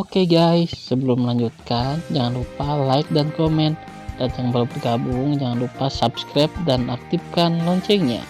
Oke guys, sebelum melanjutkan, jangan lupa like dan komen. Dan yang baru bergabung, jangan lupa subscribe dan aktifkan loncengnya.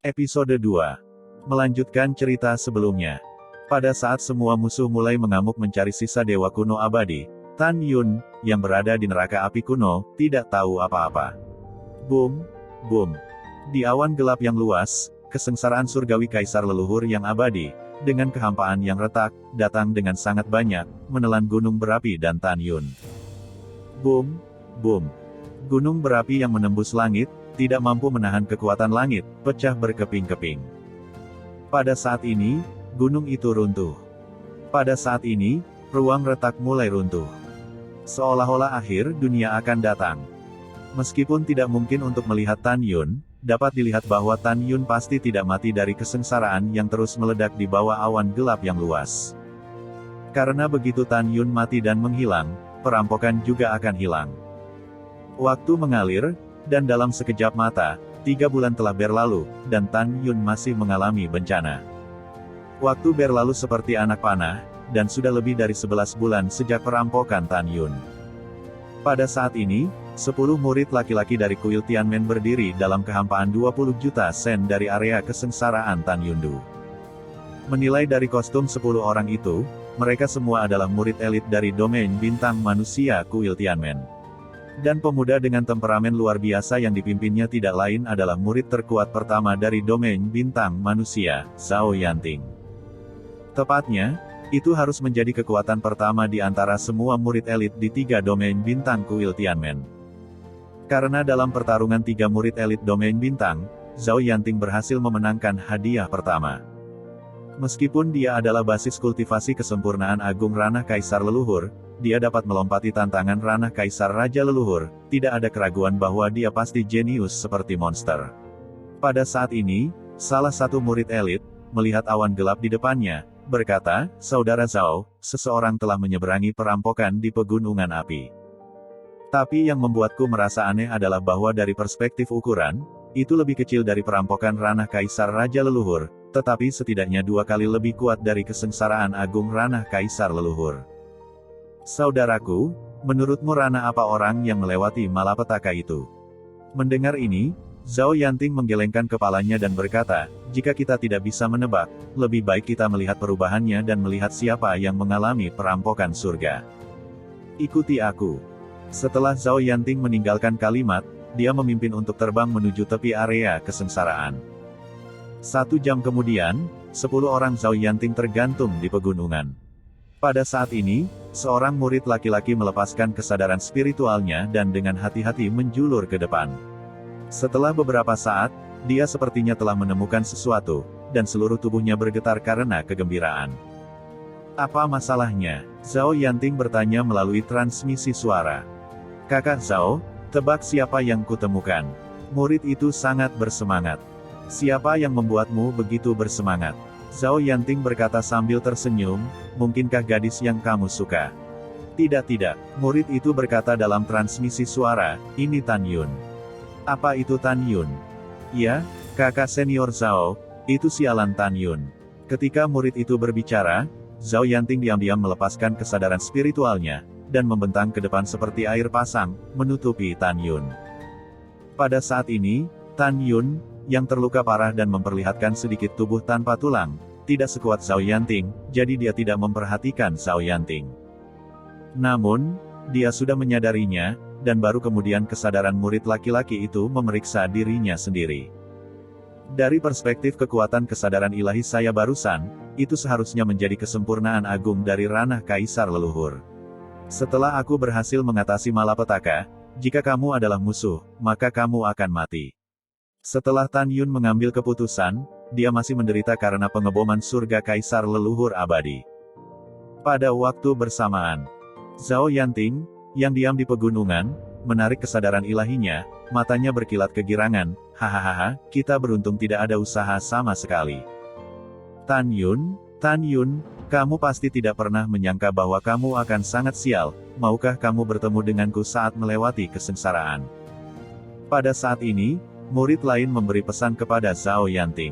Episode 2. Melanjutkan cerita sebelumnya. Pada saat semua musuh mulai mengamuk mencari sisa dewa kuno abadi, Tan Yun, yang berada di neraka api kuno, tidak tahu apa-apa. Boom, boom. Di awan gelap yang luas, kesengsaraan surgawi kaisar leluhur yang abadi, dengan kehampaan yang retak, datang dengan sangat banyak, menelan gunung berapi dan Tan Yun. Boom, boom. Gunung berapi yang menembus langit, tidak mampu menahan kekuatan langit, pecah berkeping-keping. Pada saat ini, gunung itu runtuh. Pada saat ini, ruang retak mulai runtuh. Seolah-olah akhir dunia akan datang. Meskipun tidak mungkin untuk melihat Tan Yun, dapat dilihat bahwa Tan Yun pasti tidak mati dari kesengsaraan yang terus meledak di bawah awan gelap yang luas. Karena begitu Tan Yun mati dan menghilang, perampokan juga akan hilang. Waktu mengalir, dan dalam sekejap mata, 3 bulan telah berlalu, dan Tan Yun masih mengalami bencana. Waktu berlalu seperti anak panah, dan sudah lebih dari 11 bulan sejak perampokan Tan Yun. Pada saat ini, 10 murid laki-laki dari kuil Tianmen berdiri dalam kehampaan 20 juta sen dari area kesengsaraan Tan Yundu. Menilai dari kostum 10 orang itu, mereka semua adalah murid elit dari domain bintang manusia kuil Tianmen. Dan pemuda dengan temperamen luar biasa yang dipimpinnya tidak lain adalah murid terkuat pertama dari domain bintang manusia, Zhao Yanting. Tepatnya, itu harus menjadi kekuatan pertama di antara semua murid elit di 3 domain bintang kuil Tianmen. Karena dalam pertarungan 3 murid elit domain bintang, Zhao Yanting berhasil memenangkan hadiah pertama. Meskipun dia adalah basis kultivasi kesempurnaan agung ranah kaisar leluhur, dia dapat melompati tantangan ranah kaisar raja leluhur, tidak ada keraguan bahwa dia pasti jenius seperti monster. Pada saat ini, salah satu murid elit, melihat awan gelap di depannya, berkata, "Saudara Zhao, seseorang telah menyeberangi perampokan di pegunungan api." Tapi yang membuatku merasa aneh adalah bahwa dari perspektif ukuran, itu lebih kecil dari perampokan ranah kaisar raja leluhur, tetapi setidaknya 2 kali lebih kuat dari kesengsaraan agung ranah kaisar leluhur. Saudaraku, menurutmu ranah apa orang yang melewati malapetaka itu? Mendengar ini, Zhao Yanting menggelengkan kepalanya dan berkata, "Jika kita tidak bisa menebak, lebih baik kita melihat perubahannya dan melihat siapa yang mengalami perampokan surga. Ikuti aku." Setelah Zhao Yanting meninggalkan kalimat, dia memimpin untuk terbang menuju tepi area kesengsaraan. 1 jam kemudian, 10 orang Zhao Yanting tergantung di pegunungan. Pada saat ini, seorang murid laki-laki melepaskan kesadaran spiritualnya dan dengan hati-hati menjulur ke depan. Setelah beberapa saat, dia sepertinya telah menemukan sesuatu, dan seluruh tubuhnya bergetar karena kegembiraan. "Apa masalahnya?" Zhao Yanting bertanya melalui transmisi suara. "Kakak Zhao, tebak siapa yang kutemukan?" Murid itu sangat bersemangat. "Siapa yang membuatmu begitu bersemangat?" Zhao Yanting berkata sambil tersenyum, "Mungkinkah gadis yang kamu suka?" Tidak, murid itu berkata dalam transmisi suara, "Ini Tan Yun." "Apa itu Tan Yun?" "Ya, kakak senior Zhao, itu sialan Tan Yun." Ketika murid itu berbicara, Zhao Yanting diam-diam melepaskan kesadaran spiritualnya, dan membentang ke depan seperti air pasang, menutupi Tan Yun. Pada saat ini, Tan Yun, yang terluka parah dan memperlihatkan sedikit tubuh tanpa tulang, tidak sekuat Zhao Yanting, jadi dia tidak memperhatikan Zhao Yanting. Namun, dia sudah menyadarinya, dan baru kemudian kesadaran murid laki-laki itu memeriksa dirinya sendiri. Dari perspektif kekuatan kesadaran ilahi saya barusan, itu seharusnya menjadi kesempurnaan agung dari ranah kaisar leluhur. Setelah aku berhasil mengatasi malapetaka, jika kamu adalah musuh, maka kamu akan mati. Setelah Tan Yun mengambil keputusan, dia masih menderita karena pengeboman surga kaisar leluhur abadi. Pada waktu bersamaan, Zhao Yanting, yang diam di pegunungan, menarik kesadaran ilahinya, matanya berkilat kegirangan, "Hahaha, kita beruntung tidak ada usaha sama sekali." Tan Yun, kamu pasti tidak pernah menyangka bahwa kamu akan sangat sial, maukah kamu bertemu denganku saat melewati kesengsaraan? Pada saat ini, murid lain memberi pesan kepada Zhao Yanting.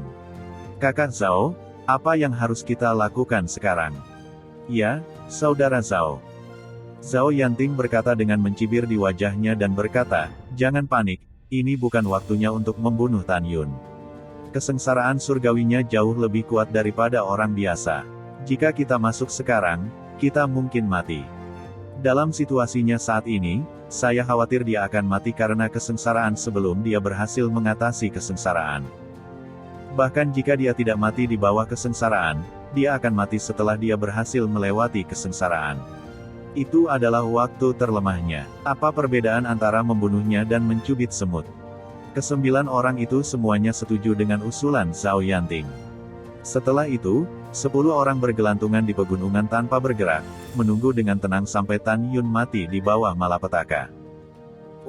Kakak Zhao, apa yang harus kita lakukan sekarang? Ya, saudara Zhao. Zhao Yanting berkata dengan mencibir di wajahnya dan berkata, jangan panik, ini bukan waktunya untuk membunuh Tan Yun. Kesengsaraan surgawinya jauh lebih kuat daripada orang biasa. Jika kita masuk sekarang, kita mungkin mati. Dalam situasinya saat ini, saya khawatir dia akan mati karena kesengsaraan sebelum dia berhasil mengatasi kesengsaraan. Bahkan jika dia tidak mati di bawah kesengsaraan, dia akan mati setelah dia berhasil melewati kesengsaraan. Itu adalah waktu terlemahnya. Apa perbedaan antara membunuhnya dan mencubit semut? Kesembilan orang itu semuanya setuju dengan usulan Zhao Yanting. Setelah itu, 10 orang bergelantungan di pegunungan tanpa bergerak, menunggu dengan tenang sampai Tan Yun mati di bawah malapetaka.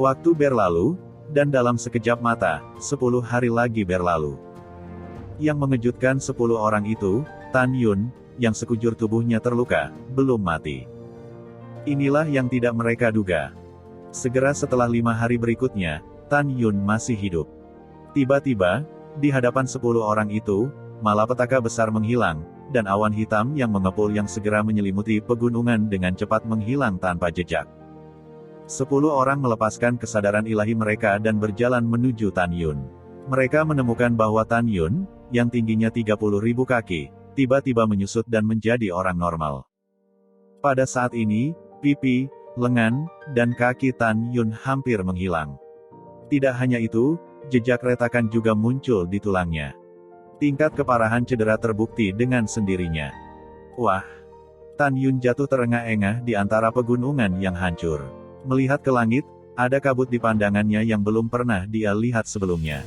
Waktu berlalu, dan dalam sekejap mata, 10 hari lagi berlalu. Yang mengejutkan 10 orang itu, Tan Yun, yang sekujur tubuhnya terluka, belum mati. Inilah yang tidak mereka duga. Segera setelah 5 hari berikutnya, Tan Yun masih hidup. Tiba-tiba, di hadapan 10 orang itu, malapetaka besar menghilang, dan awan hitam yang mengepul yang segera menyelimuti pegunungan dengan cepat menghilang tanpa jejak. 10 orang melepaskan kesadaran ilahi mereka dan berjalan menuju Tan Yun. Mereka menemukan bahwa Tan Yun, yang tingginya 30.000 kaki, tiba-tiba menyusut dan menjadi orang normal. Pada saat ini, pipi, lengan, dan kaki Tan Yun hampir menghilang. Tidak hanya itu, jejak retakan juga muncul di tulangnya. Tingkat keparahan cedera terbukti dengan sendirinya. Wah! Tan Yun jatuh terengah-engah di antara pegunungan yang hancur. Melihat ke langit, ada kabut di pandangannya yang belum pernah dia lihat sebelumnya.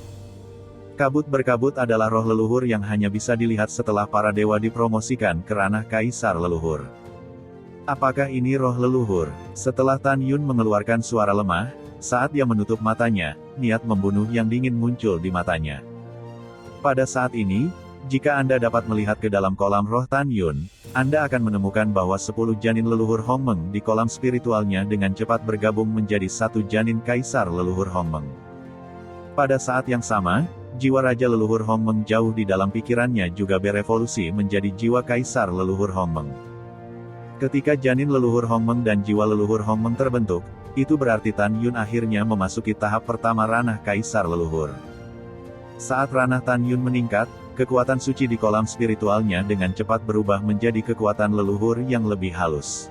Kabut berkabut adalah roh leluhur yang hanya bisa dilihat setelah para dewa dipromosikan ke ranah kaisar leluhur. Apakah ini roh leluhur? Setelah Tan Yun mengeluarkan suara lemah, saat dia menutup matanya, niat membunuh yang dingin muncul di matanya. Pada saat ini, jika Anda dapat melihat ke dalam kolam roh Tan Yun, Anda akan menemukan bahwa 10 janin leluhur Hongmeng di kolam spiritualnya dengan cepat bergabung menjadi 1 janin kaisar leluhur Hongmeng. Pada saat yang sama, jiwa raja leluhur Hongmeng jauh di dalam pikirannya juga berevolusi menjadi jiwa kaisar leluhur Hongmeng. Ketika janin leluhur Hongmeng dan jiwa leluhur Hongmeng terbentuk, itu berarti Tan Yun akhirnya memasuki tahap pertama ranah kaisar leluhur. Saat ranah Tan Yun meningkat, kekuatan suci di kolam spiritualnya dengan cepat berubah menjadi kekuatan leluhur yang lebih halus.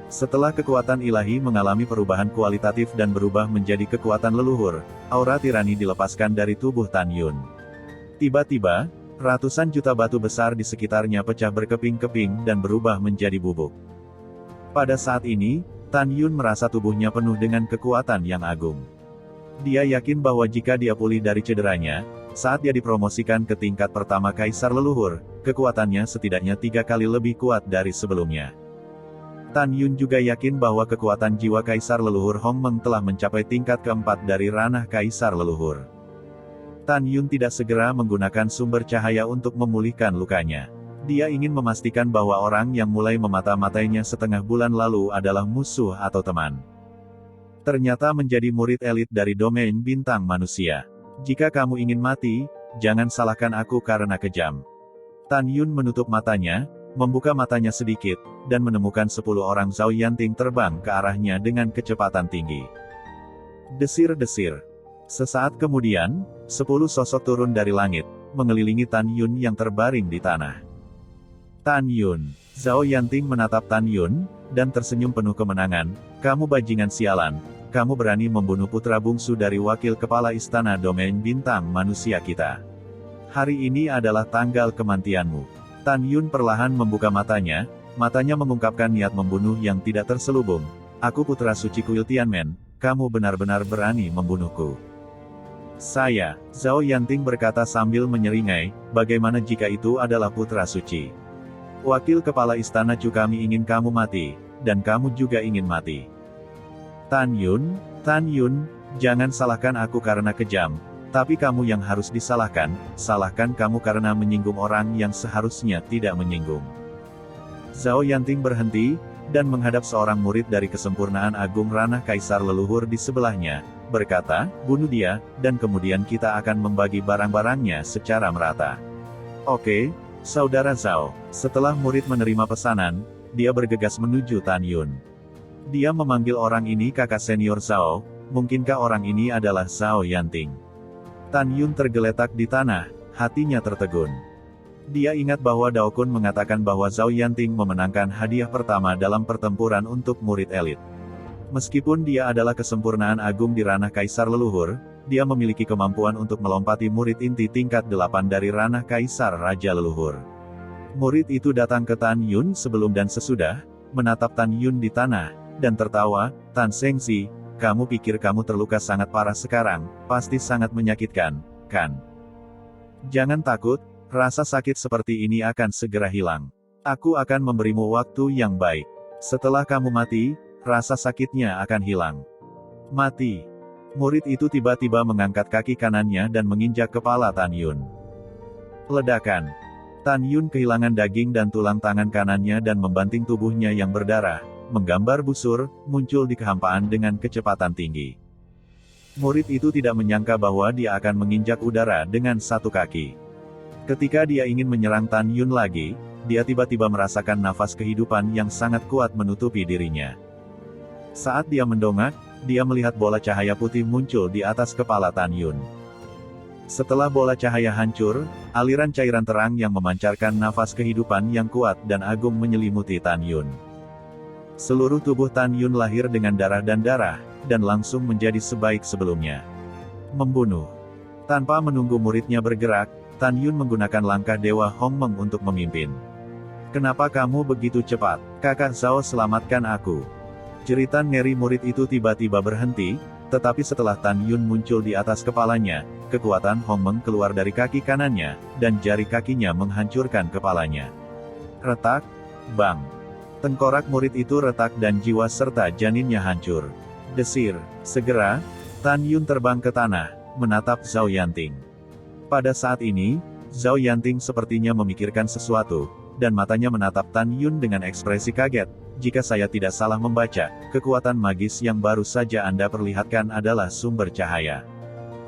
Setelah kekuatan ilahi mengalami perubahan kualitatif dan berubah menjadi kekuatan leluhur, aura tirani dilepaskan dari tubuh Tan Yun. Tiba-tiba, ratusan juta batu besar di sekitarnya pecah berkeping-keping dan berubah menjadi bubuk. Pada saat ini, Tan Yun merasa tubuhnya penuh dengan kekuatan yang agung. Dia yakin bahwa jika dia pulih dari cederanya, saat dia dipromosikan ke tingkat pertama kaisar leluhur, kekuatannya setidaknya 3 kali lebih kuat dari sebelumnya. Tan Yun juga yakin bahwa kekuatan jiwa kaisar leluhur Hongmeng telah mencapai tingkat keempat dari ranah kaisar leluhur. Tan Yun tidak segera menggunakan sumber cahaya untuk memulihkan lukanya. Dia ingin memastikan bahwa orang yang mulai memata-matainya setengah bulan lalu adalah musuh atau teman. Ternyata menjadi murid elit dari domain bintang manusia. Jika kamu ingin mati, jangan salahkan aku karena kejam. Tan Yun menutup matanya, membuka matanya sedikit, dan menemukan 10 orang Zhao Yanting terbang ke arahnya dengan kecepatan tinggi. Desir-desir. Sesaat kemudian, 10 sosok turun dari langit, mengelilingi Tan Yun yang terbaring di tanah. Tan Yun. Zhao Yanting menatap Tan Yun, dan tersenyum penuh kemenangan. Kamu bajingan sialan. Kamu berani membunuh putra bungsu dari wakil kepala istana domain bintang manusia kita. Hari ini adalah tanggal kematianmu. Tan Yun perlahan membuka matanya mengungkapkan niat membunuh yang tidak terselubung. Aku putra suci kuil Tianmen, kamu benar-benar berani membunuhku. Saya, Zhao Yanting berkata sambil menyeringai, bagaimana jika itu adalah putra suci? Wakil kepala istana Chu kami ingin kamu mati, dan kamu juga ingin mati. Tan Yun, jangan salahkan aku karena kejam. Tapi kamu yang harus disalahkan, salahkan kamu karena menyinggung orang yang seharusnya tidak menyinggung. Zhao Yanting berhenti, dan menghadap seorang murid dari kesempurnaan agung ranah kaisar leluhur di sebelahnya, berkata, bunuh dia, dan kemudian kita akan membagi barang-barangnya secara merata. Oke, Saudara Zhao. Setelah murid menerima pesanan, dia bergegas menuju Tan Yun. Dia memanggil orang ini kakak senior Zhao, mungkinkah orang ini adalah Zhao Yanting? Tan Yun tergeletak di tanah, hatinya tertegun. Dia ingat bahwa Dao Kun mengatakan bahwa Zhao Yanting memenangkan hadiah pertama dalam pertempuran untuk murid elit. Meskipun dia adalah kesempurnaan agung di ranah kaisar leluhur, dia memiliki kemampuan untuk melompati murid inti tingkat 8 dari ranah kaisar raja leluhur. Murid itu datang ke Tan Yun sebelum dan sesudah, menatap Tan Yun di tanah, dan tertawa, Tan Sengzi, kamu pikir kamu terluka sangat parah sekarang, pasti sangat menyakitkan, kan? Jangan takut, rasa sakit seperti ini akan segera hilang. Aku akan memberimu waktu yang baik. Setelah kamu mati, rasa sakitnya akan hilang. Mati. Murid itu tiba-tiba mengangkat kaki kanannya dan menginjak kepala Tan Yun. Ledakan. Tan Yun kehilangan daging dan tulang tangan kanannya dan membanting tubuhnya yang berdarah, menggambar busur, muncul di kehampaan dengan kecepatan tinggi. Murid itu tidak menyangka bahwa dia akan menginjak udara dengan satu kaki. Ketika dia ingin menyerang Tan Yun lagi, dia tiba-tiba merasakan nafas kehidupan yang sangat kuat menutupi dirinya. Saat dia mendongak, dia melihat bola cahaya putih muncul di atas kepala Tan Yun. Setelah bola cahaya hancur, aliran cairan terang yang memancarkan nafas kehidupan yang kuat dan agung menyelimuti Tan Yun. Seluruh tubuh Tan Yun lahir dengan darah, dan langsung menjadi sebaik sebelumnya. Membunuh. Tanpa menunggu muridnya bergerak, Tan Yun menggunakan langkah Dewa Hongmeng untuk memimpin. Kenapa kamu begitu cepat? Kakak Zhao, selamatkan aku. Jeritan ngeri murid itu tiba-tiba berhenti, tetapi setelah Tan Yun muncul di atas kepalanya, kekuatan Hongmeng keluar dari kaki kanannya, dan jari kakinya menghancurkan kepalanya. Retak, bang. Tengkorak murid itu retak dan jiwa serta janinnya hancur. Desir, segera, Tan Yun terbang ke tanah, menatap Zhao Yanting. Pada saat ini, Zhao Yanting sepertinya memikirkan sesuatu, dan matanya menatap Tan Yun dengan ekspresi kaget. Jika saya tidak salah membaca, kekuatan magis yang baru saja Anda perlihatkan adalah sumber cahaya.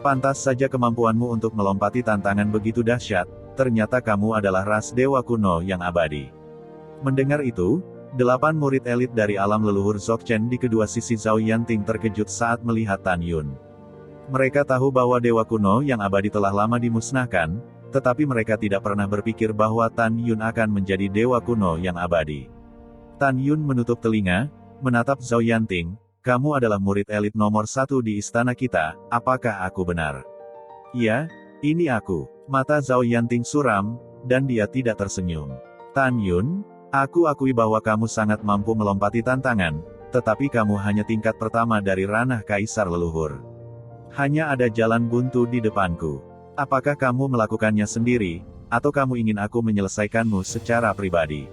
Pantas saja kemampuanmu untuk melompati tantangan begitu dahsyat, ternyata kamu adalah ras dewa kuno yang abadi. Mendengar itu, 8 murid elit dari alam leluhur Dzogchen di kedua sisi Zhao Yanting terkejut saat melihat Tan Yun. Mereka tahu bahwa dewa kuno yang abadi telah lama dimusnahkan, tetapi mereka tidak pernah berpikir bahwa Tan Yun akan menjadi dewa kuno yang abadi. Tan Yun menutup telinga, menatap Zhao Yanting, kamu adalah murid elit nomor 1 di istana kita, apakah aku benar? Iya, ini aku. Mata Zhao Yanting suram, dan dia tidak tersenyum. Tan Yun, aku akui bahwa kamu sangat mampu melompati tantangan, tetapi kamu hanya tingkat pertama dari ranah kaisar leluhur. Hanya ada jalan buntu di depanku. Apakah kamu melakukannya sendiri, atau kamu ingin aku menyelesaikanmu secara pribadi?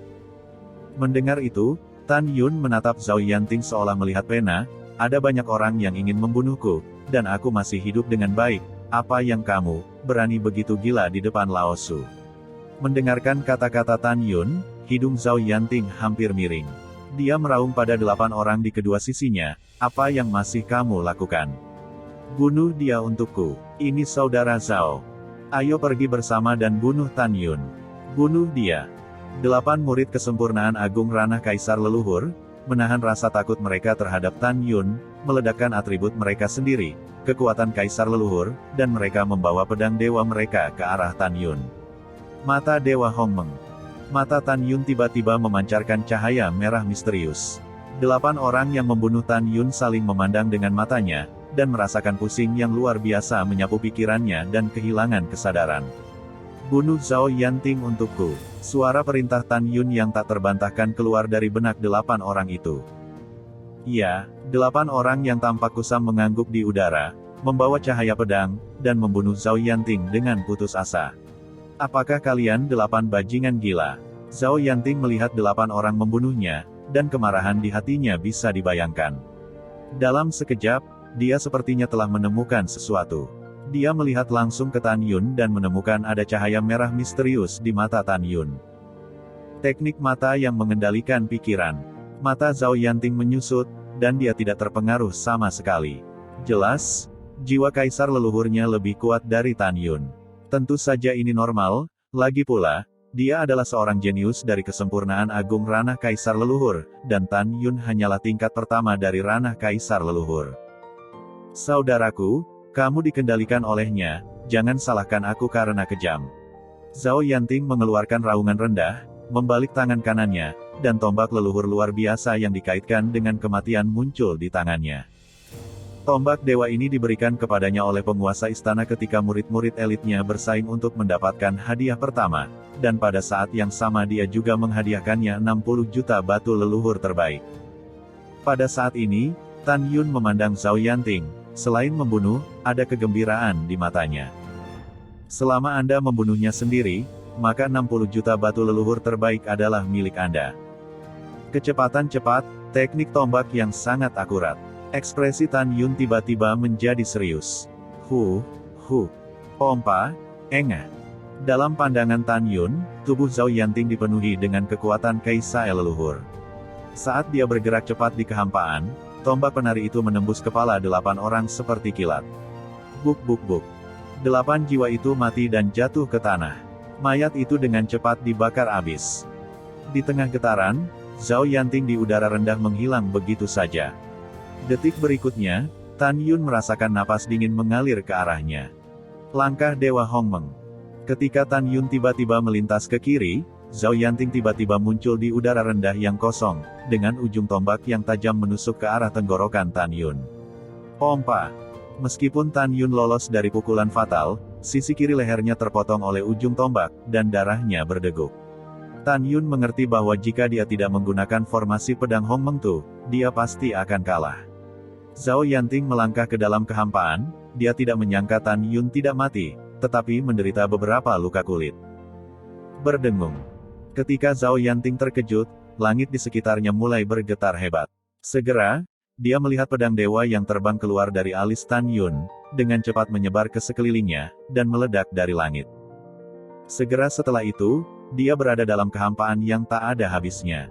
Mendengar itu, Tan Yun menatap Zhao Yanting seolah melihat pena, ada banyak orang yang ingin membunuhku, dan aku masih hidup dengan baik, apa yang kamu, berani begitu gila di depan Lao Su? Mendengarkan kata-kata Tan Yun, hidung Zhao Yanting hampir miring. Dia meraung pada 8 orang di kedua sisinya, apa yang masih kamu lakukan? Bunuh dia untukku, ini saudara Zhao. Ayo pergi bersama dan bunuh Tan Yun. Bunuh dia. 8 murid kesempurnaan agung ranah kaisar leluhur, menahan rasa takut mereka terhadap Tan Yun, meledakkan atribut mereka sendiri, kekuatan kaisar leluhur, dan mereka membawa pedang dewa mereka ke arah Tan Yun. Mata Dewa Hongmeng. Mata Tan Yun tiba-tiba memancarkan cahaya merah misterius. 8 orang yang membunuh Tan Yun saling memandang dengan matanya, dan merasakan pusing yang luar biasa menyapu pikirannya dan kehilangan kesadaran. Bunuh Zhao Yanting untukku. Suara perintah Tan Yun yang tak terbantahkan keluar dari benak 8 orang itu. Ya, 8 orang yang tampak kusam mengangguk di udara, membawa cahaya pedang, dan membunuh Zhao Yanting dengan putus asa. Apakah kalian 8 bajingan gila? Zhao Yanting melihat 8 orang membunuhnya, dan kemarahan di hatinya bisa dibayangkan. Dalam sekejap, dia sepertinya telah menemukan sesuatu. Dia melihat langsung ke Tan Yun dan menemukan ada cahaya merah misterius di mata Tan Yun. Teknik mata yang mengendalikan pikiran. Mata Zhao Yanting menyusut, dan dia tidak terpengaruh sama sekali. Jelas, jiwa kaisar leluhurnya lebih kuat dari Tan Yun. Tentu saja ini normal, lagi pula, dia adalah seorang jenius dari kesempurnaan agung ranah kaisar leluhur, dan Tan Yun hanyalah tingkat pertama dari ranah kaisar leluhur. Saudaraku, kamu dikendalikan olehnya, jangan salahkan aku karena kejam. Zhao Yanting mengeluarkan raungan rendah, membalik tangan kanannya, dan tombak leluhur luar biasa yang dikaitkan dengan kematian muncul di tangannya. Tombak dewa ini diberikan kepadanya oleh penguasa istana ketika murid-murid elitnya bersaing untuk mendapatkan hadiah pertama, dan pada saat yang sama dia juga menghadiahkannya 60 juta batu leluhur terbaik. Pada saat ini, Tan Yun memandang Zhao Yanting. Selain membunuh, ada kegembiraan di matanya. Selama Anda membunuhnya sendiri, maka 60 juta batu leluhur terbaik adalah milik Anda. Kecepatan cepat, teknik tombak yang sangat akurat. Ekspresi Tan Yun tiba-tiba menjadi serius. Pompa, engah. Dalam pandangan Tan Yun, tubuh Zhao Yanting dipenuhi dengan kekuatan kaisar leluhur. Saat dia bergerak cepat di kehampaan, tombak penari itu menembus kepala 8 orang seperti kilat. Buk. 8 jiwa itu mati dan jatuh ke tanah. Mayat itu dengan cepat dibakar habis. Di tengah getaran, Zhao Yanting di udara rendah menghilang begitu saja. Detik berikutnya, Tan Yun merasakan napas dingin mengalir ke arahnya. Langkah Dewa Hongmeng. Ketika Tan Yun tiba-tiba melintas ke kiri, Zhao Yanting tiba-tiba muncul di udara rendah yang kosong, dengan ujung tombak yang tajam menusuk ke arah tenggorokan Tan Yun. Pompa. Meskipun Tan Yun lolos dari pukulan fatal, sisi kiri lehernya terpotong oleh ujung tombak, dan darahnya berdeguk. Tan Yun mengerti bahwa jika dia tidak menggunakan formasi pedang Hongmeng Tu, dia pasti akan kalah. Zhao Yanting melangkah ke dalam kehampaan, dia tidak menyangka Tan Yun tidak mati, tetapi menderita beberapa luka kulit. Berdengung. Ketika Zhao Yanting terkejut, langit di sekitarnya mulai bergetar hebat. Segera, dia melihat pedang dewa yang terbang keluar dari alis Tan Yun, dengan cepat menyebar ke sekelilingnya, dan meledak dari langit. Segera setelah itu, dia berada dalam kehampaan yang tak ada habisnya.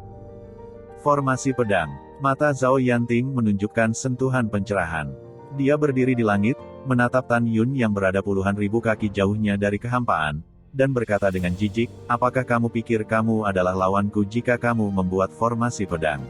Formasi pedang. Mata Zhao Yanting menunjukkan sentuhan pencerahan. Dia berdiri di langit, menatap Tan Yun yang berada puluhan ribu kaki jauhnya dari kehampaan, dan berkata dengan jijik, apakah kamu pikir kamu adalah lawanku jika kamu membuat formasi pedang?